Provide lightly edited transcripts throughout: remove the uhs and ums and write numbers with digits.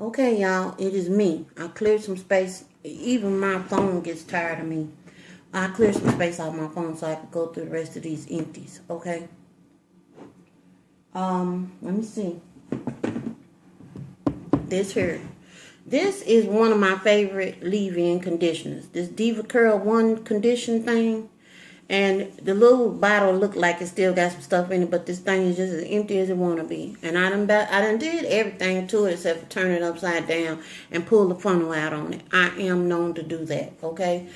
Okay, y'all, it is me. I cleared some space. Even my phone gets tired of me. I cleared some space off my phone so I could go through the rest of these empties. Okay. Let me see. This here. This is one of my favorite leave-in conditioners. This Devacurl one condition thing. And the little bottle looked like it still got some stuff in it, but this thing is just as empty as it want to be. And I done did everything to it except for turn it upside down and pull the funnel out on it. I am known to do that, okay?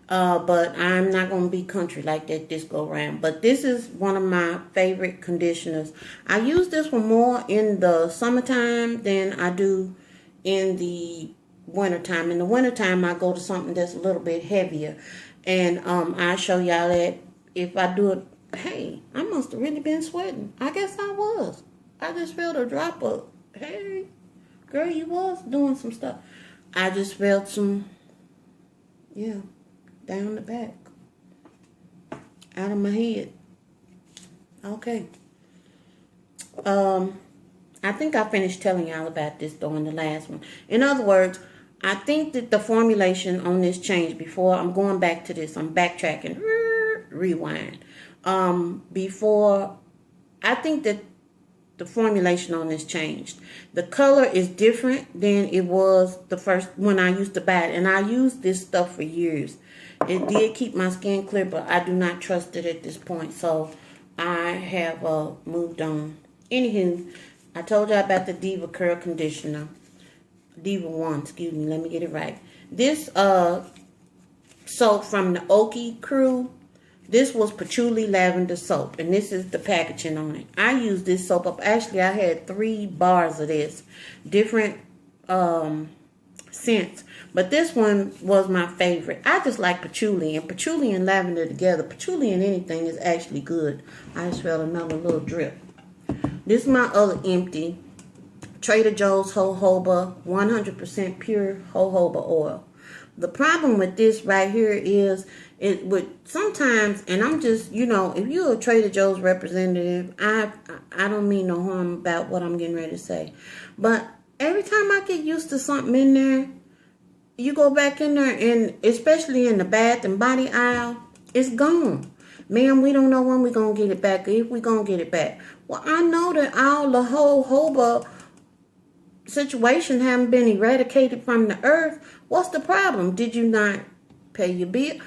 But I'm not going to be country like that this go around. But this is one of my favorite conditioners. I use this one more in the summertime than I do in the wintertime. In the wintertime, I go to something that's a little bit heavier. And I'll show y'all that if I do it. Hey, I must have really been sweating. I guess I was. I just felt a drop of, hey, girl, you was doing some stuff. I just felt some, yeah, down the back, out of my head. Okay. I think I finished telling y'all about this though in the last one. In other words, I think that the formulation on this changed before. I'm going back to this. I'm backtracking. Rewind. Before, I think that the formulation on this changed. The color is different than it was the first when I used to buy it. And I used this stuff for years. It did keep my skin clear, but I do not trust it at this point. So I have moved on. Anywho, I told you about the Devacurl conditioner. Diva 1, excuse me, let me get it right. This soap from the Oki crew, this was patchouli lavender soap, and this is the packaging on it. I used this soap up. Actually, I had 3 bars of this, different scents, but this one was my favorite. I just like patchouli, and patchouli and lavender together. Patchouli and anything is actually good. I just felt another little drip. This is my other empty. Trader Joe's jojoba, 100% pure jojoba oil. The problem with this right here is it would sometimes, and I'm just, you know, if you're a Trader Joe's representative, I don't mean no harm about what I'm getting ready to say. But every time I get used to something in there, you go back in there, and especially in the bath and body aisle, it's gone. Man, we don't know when we're going to get it back, or if we're going to get it back. Well, I know that all the jojoba situation haven't been eradicated from the earth. What's the problem? Did you not pay your bill?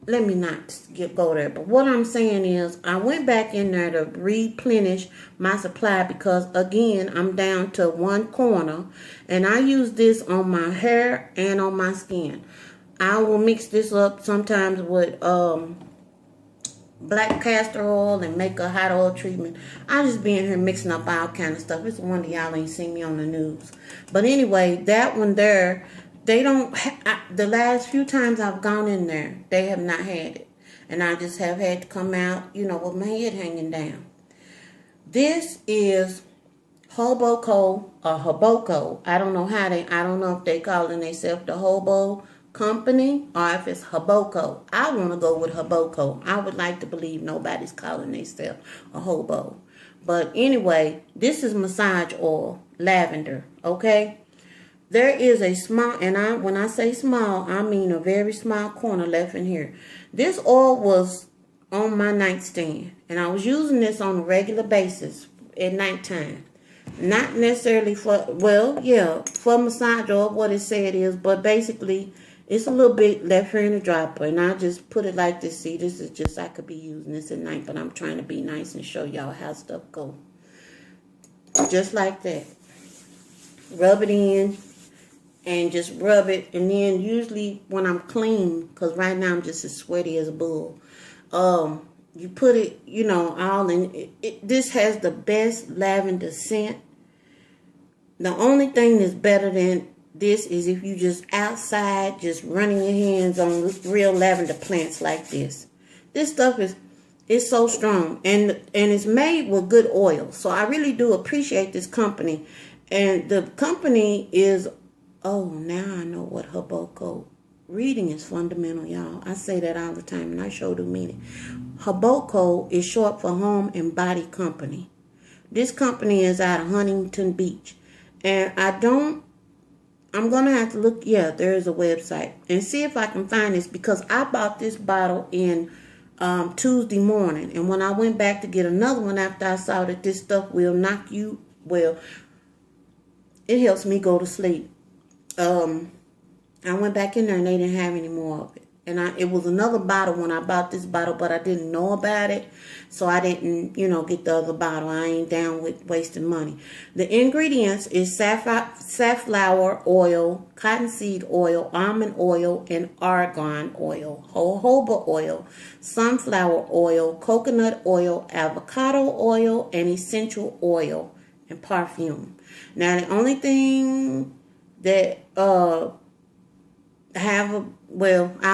Let me not go there. But what I'm saying is I went back in there to replenish my supply because, again, I'm down to one corner. And I use this on my hair and on my skin. I will mix this up sometimes with black castor oil and make a hot oil treatment. I just be in here mixing up all kind of stuff. It's a wonder y'all ain't seen me on the news. But anyway, that one there, they don't, the last few times I've gone in there, they have not had it. And I just have had to come out, you know, with my head hanging down. This is Hobo Oil. I don't know if they calling themselves the Hobo Company or if it's Hobo Oil. I want to go with Hobo Oil. I would like to believe nobody's calling themselves a hobo. But anyway, this is massage oil, lavender, okay? There is a small, and when I say small, I mean a very small corner left in here. This oil was on my nightstand, and I was using this on a regular basis at nighttime. Not necessarily for, well, yeah, for massage oil, what it said is, but basically, it's a little bit left here in the dropper, and I just put it like this. See, this is just, I could be using this at night, but I'm trying to be nice and show y'all how stuff go. Just like that. Rub it in, and just rub it, and then usually when I'm clean, because right now I'm just as sweaty as a bull, you put it, you know, all in. This has the best lavender scent. The only thing that's better than this is if you just outside, just running your hands on real lavender plants like this. This stuff is so strong, and it's made with good oil. So I really do appreciate this company. And the company is, oh, now I know what Hobo Oil. Reading is fundamental, y'all. I say that all the time, and I sure do mean it. Hobo Oil is short for Home and Body Company. This company is out of Huntington Beach. And I don't I'm going to have to look. Yeah, there is a website. And see if I can find this. Because I bought this bottle in Tuesday morning. And when I went back to get another one after I saw that this stuff will knock you, well, it helps me go to sleep. I went back in there and they didn't have any more of it. And it was another bottle when I bought this bottle, but I didn't know about it. So I didn't, get the other bottle. I ain't down with wasting money. The ingredients is safflower oil, cottonseed oil, almond oil, and argan oil, jojoba oil, sunflower oil, coconut oil, avocado oil, and essential oil, and perfume. Now, the only thing that I'll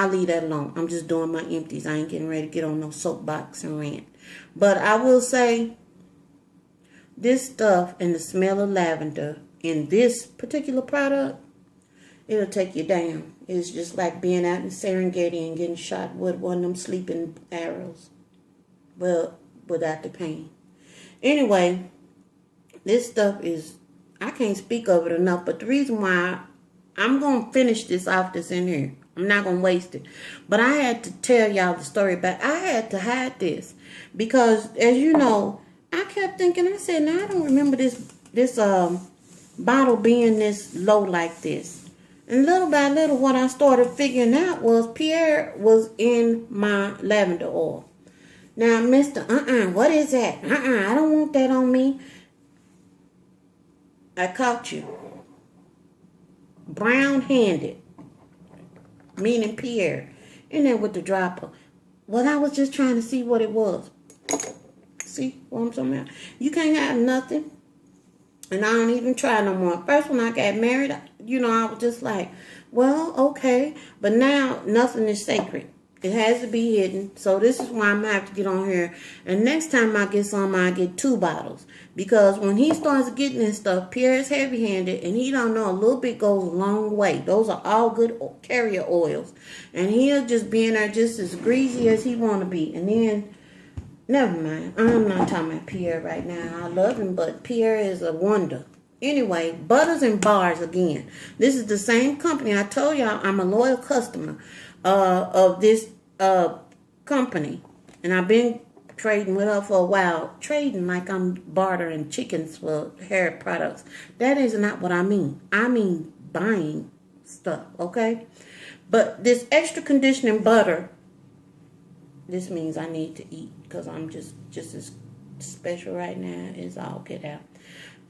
leave that alone. I'm just doing my empties. I ain't getting ready to get on no soapbox and rant. But I will say, this stuff and the smell of lavender in this particular product, it'll take you down. It's just like being out in Serengeti and getting shot with one of them sleeping arrows. Well, without the pain. Anyway, this stuff is, I can't speak of it enough, but the reason why I'm going to finish this off that's in here. I'm not going to waste it. But I had to tell y'all the story about, I had to hide this. Because, as you know, I kept thinking, I said, now I don't remember this bottle being this low like this. And little by little, what I started figuring out was Pierre was in my lavender oil. Now, Mr. What is that? I don't want that on me. I caught you. Brown-handed, meaning Pierre, in there with the dropper. Well, I was just trying to see what it was. See what I'm talking about? You can't have nothing, and I don't even try no more. First, when I got married, I was just like, well, okay, but now nothing is sacred. It has to be hidden. So this is why I'm going to have to get on here. And next time I get some, I get 2 bottles. Because when he starts getting this stuff, Pierre is heavy-handed. And he don't know a little bit goes a long way. Those are all good carrier oils. And he'll just be in there just as greasy as he want to be. And then, never mind. I'm not talking about Pierre right now. I love him, but Pierre is a wonder. Anyway, Butters and Bars again. This is the same company. I told y'all I'm a loyal customer of this company, and I've been trading with her for a while. Trading like I'm bartering chickens for hair products. That is not what I mean. I mean buying stuff, okay? But this extra conditioning butter, this means I need to eat because I'm just as special right now as all get out.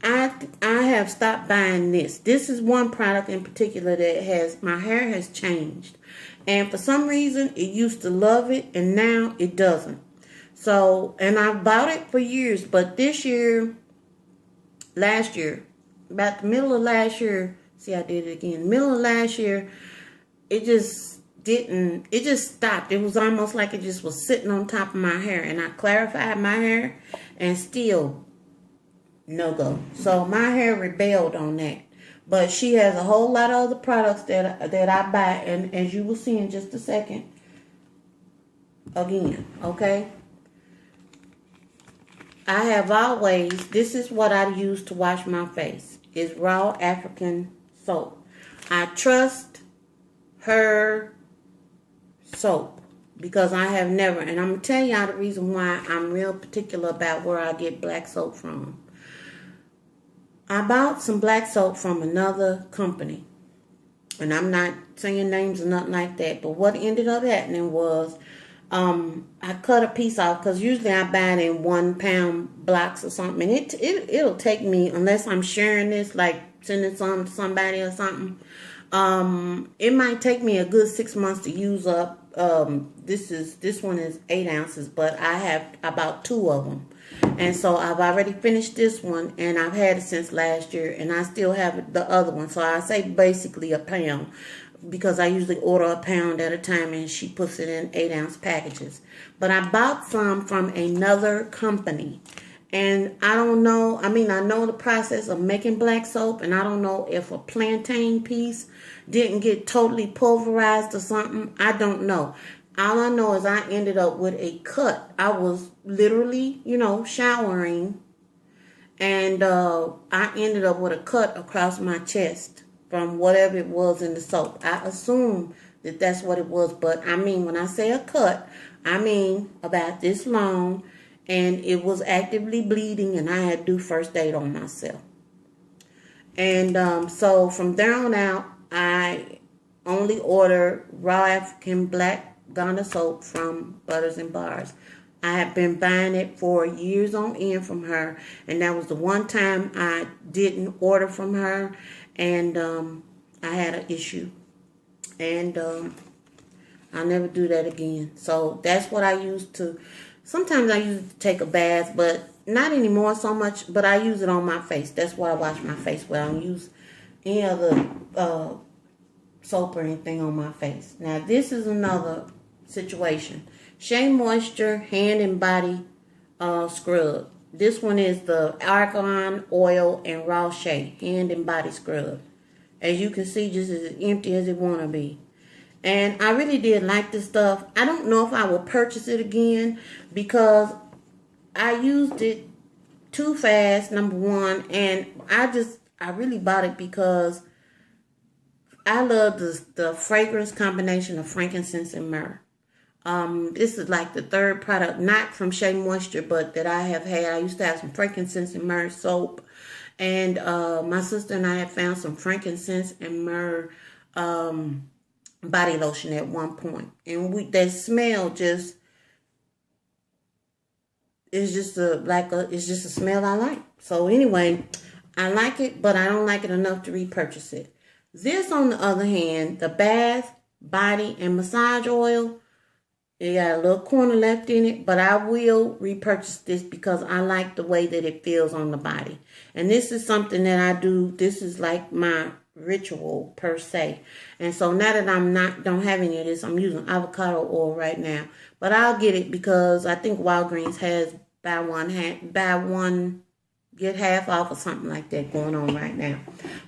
I have stopped buying this. This is one product in particular that my hair has changed. And for some reason, it used to love it, and now it doesn't. So, and I've bought it for years, but last year, about the middle of last year, see, I did it again. Middle of last year, it just stopped. It was almost like it just was sitting on top of my hair, and I clarified my hair, and still no go. So my hair rebelled on that. But she has a whole lot of other products that I buy, and as you will see in just a second, again, okay? I have always, this is what I use to wash my face, is raw African soap. I trust her soap because I have never, and I'm going to tell y'all the reason why I'm real particular about where I get black soap from. I bought some black soap from another company. And I'm not saying names or nothing like that. But what ended up happening was I cut a piece off. Because usually I buy it in 1 pound blocks or something. And it'll take me, unless I'm sharing this, like sending some to somebody or something. It might take me a good 6 months to use up. This one is 8 ounces. But I have about 2 of them. And so I've already finished this one, and I've had it since last year, and I still have the other one. So I say basically a pound, because I usually order a pound at a time, and she puts it in 8 ounce packages. But I bought some from another company, and I don't know. I mean, I know the process of making black soap, and I don't know if a plantain piece didn't get totally pulverized or something. I don't know. All I know is I ended up with a cut. I was literally, showering. And I ended up with a cut across my chest. from whatever it was in the soap. I assume that that's what it was. But I mean, when I say a cut, I mean about this long. And it was actively bleeding. And I had to do first aid on myself. And so from there on out, I only order raw African black Ghana soap from Butters and Bars. I have been buying it for years on end from her, and that was the one time I didn't order from her, and I had an issue, and I'll never do that again. So that's what I used to. Sometimes I use it to take a bath, but not anymore so much. But I use it on my face. That's what I wash my face with. I don't use any other soap or anything on my face. Now this is another situation. Shea Moisture Hand and Body Scrub. This one is the Argan Oil and Raw Shea Hand and Body Scrub. As you can see, just as empty as it want to be. And I really did like this stuff. I don't know if I will purchase it again because I used it too fast, number one. And I really bought it because I love the fragrance combination of frankincense and myrrh. This is like the third product, not from Shea Moisture, but that I have had. I used to have some frankincense and myrrh soap. And my sister and I had found some frankincense and myrrh body lotion at one point. And that smell just, it's just a smell I like. So anyway, I like it, but I don't like it enough to repurchase it. This, on the other hand, the bath, body, and massage oil, it got a little corner left in it, but I will repurchase this because I like the way that it feels on the body. And this is something that I do. This is like my ritual per se. And so now that don't have any of this, I'm using avocado oil right now. But I'll get it because I think Walgreens has buy one get half off or something like that going on right now.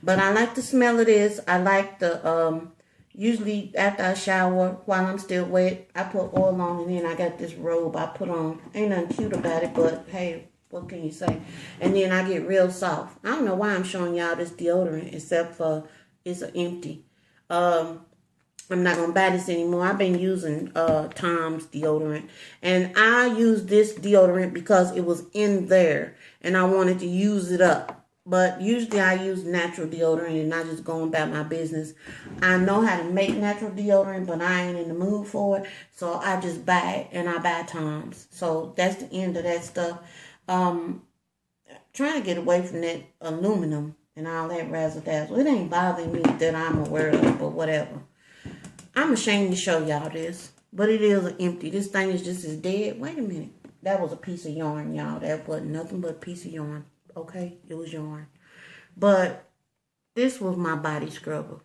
But I like the smell of this. I like the usually after I shower, while I'm still wet, I put oil on, and then I got this robe I put on. Ain't nothing cute about it, but hey, what can you say? And then I get real soft. I don't know why I'm showing y'all this deodorant, except for it's an empty. I'm not going to buy this anymore. I've been using Tom's deodorant. And I used this deodorant because it was in there, and I wanted to use it up. But usually I use natural deodorant and not just going about my business. I know how to make natural deodorant, but I ain't in the mood for it. So I just buy it, and I buy Tom's. So that's the end of that stuff. Trying to get away from that aluminum and all that razzle-dazzle. It ain't bothering me that I'm aware of, but whatever. I'm ashamed to show y'all this, but it is empty. This thing is just as dead. Wait a minute. That was a piece of yarn, y'all. That wasn't nothing but a piece of yarn. Okay, it was yarn. But this was my body scrubber.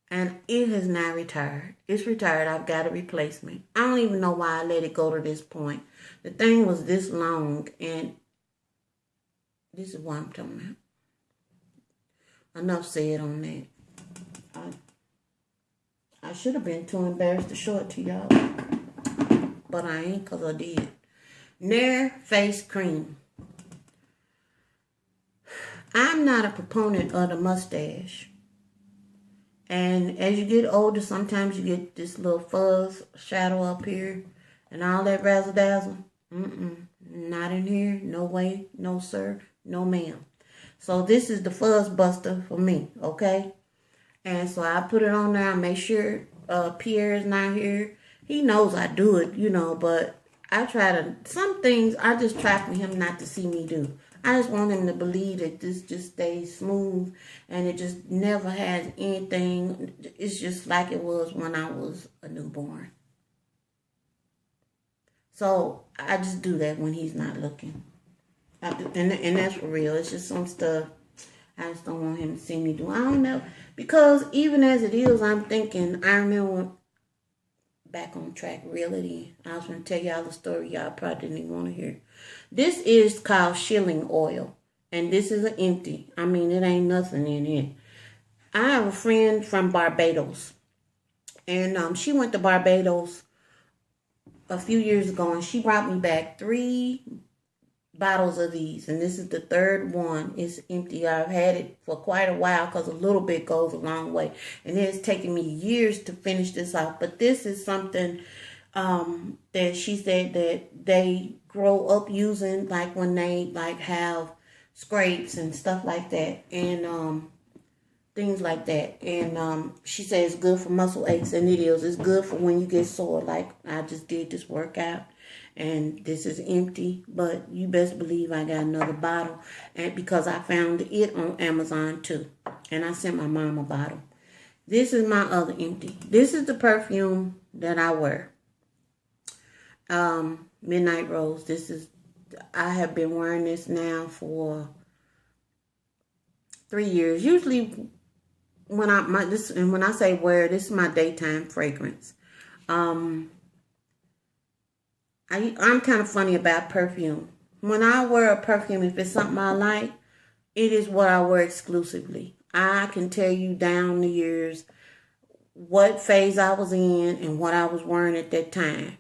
And it has now retired. It's retired. I've got a replacement. I don't even know why I let it go to this point. The thing was this long, and this is what I'm talking about. Enough said on that. I should have been too embarrassed to show it to y'all. But I ain't, because I did. Nair Face Cream. I'm not a proponent of the mustache. And as you get older, sometimes you get this little fuzz shadow up here and all that razzle-dazzle. Not in here. No way. No, sir. No, ma'am. So this is the fuzz buster for me, okay? And so I put it on there. I make sure Pierre is not here. He knows I do it, you know, but I try to, some things I just try for him not to see me do. I just want him to believe that this just stays smooth and it just never has anything. It's just like it was when I was a newborn. So I just do that when he's not looking. I do, and that's for real. It's just some stuff I just don't want him to see me do. I don't know. Because even as it is, I'm thinking, I remember back on track, reel it in. I was going to tell y'all the story y'all probably didn't even want to hear. This is called Schilling Oil. And this is an empty. I mean, it ain't nothing in it. I have a friend from Barbados. And she went to Barbados a few years ago. And she brought me back 3 bottles of these, and this is the third one. It's empty. I've had it for quite a while because a little bit goes a long way, and it's taken me years to finish this off. But this is something that she said that they grow up using, like when they like have scrapes and stuff like that, and things like that. And she says it's good for muscle aches, and it is. It's good for when you get sore. Like I just did this workout, and this is empty, but you best believe I got another bottle, and because I found it on Amazon too, and I sent my mom a bottle. This is my other empty. This is the perfume that I wear. Midnight Rose. I have been wearing this now for 3 years. Usually when I say wear, this is my daytime fragrance. I'm kind of funny about perfume. When I wear a perfume, if it's something I like, it is what I wear exclusively. I can tell you down the years what phase I was in and what I was wearing at that time.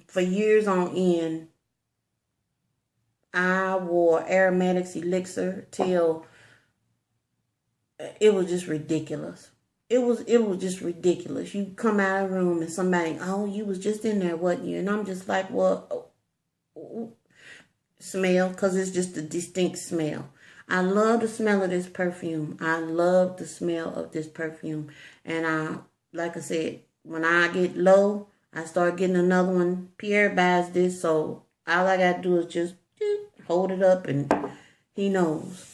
For years on end, I wore Aromatics Elixir till it was just ridiculous. It was just ridiculous. You come out of the room and somebody, oh, you was just in there, wasn't you? And I'm just like, well, smell, because it's just a distinct smell. I love the smell of this perfume. I love the smell of this perfume. And like I said, when I get low, I start getting another one. Pierre buys this, so all I got to do is just hold it up and he knows.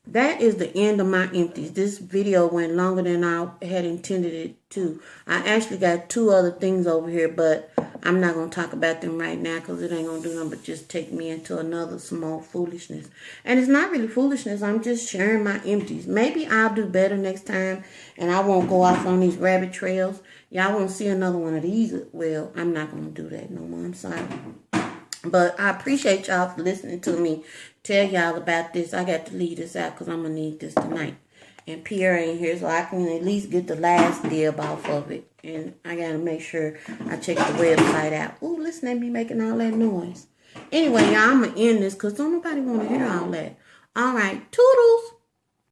That is the end of my empties. This video went longer than I had intended it to. I actually got 2 other things over here, but I'm not going to talk about them right now because it ain't going to do nothing but just take me into another small foolishness. And it's not really foolishness. I'm just sharing my empties. Maybe I'll do better next time and I won't go off on these rabbit trails. Y'all won't see another one of these. Well, I'm not going to do that no more. I'm sorry. But I appreciate y'all for listening to me tell y'all about this. I got to leave this out because I'm going to need this tonight. And Pierre ain't here, so I can at least get the last dib off of it. And I got to make sure I check the website out. Ooh, listen at me making all that noise. Anyway, y'all, I'm going to end this because don't nobody want to hear all that. All right, toodles.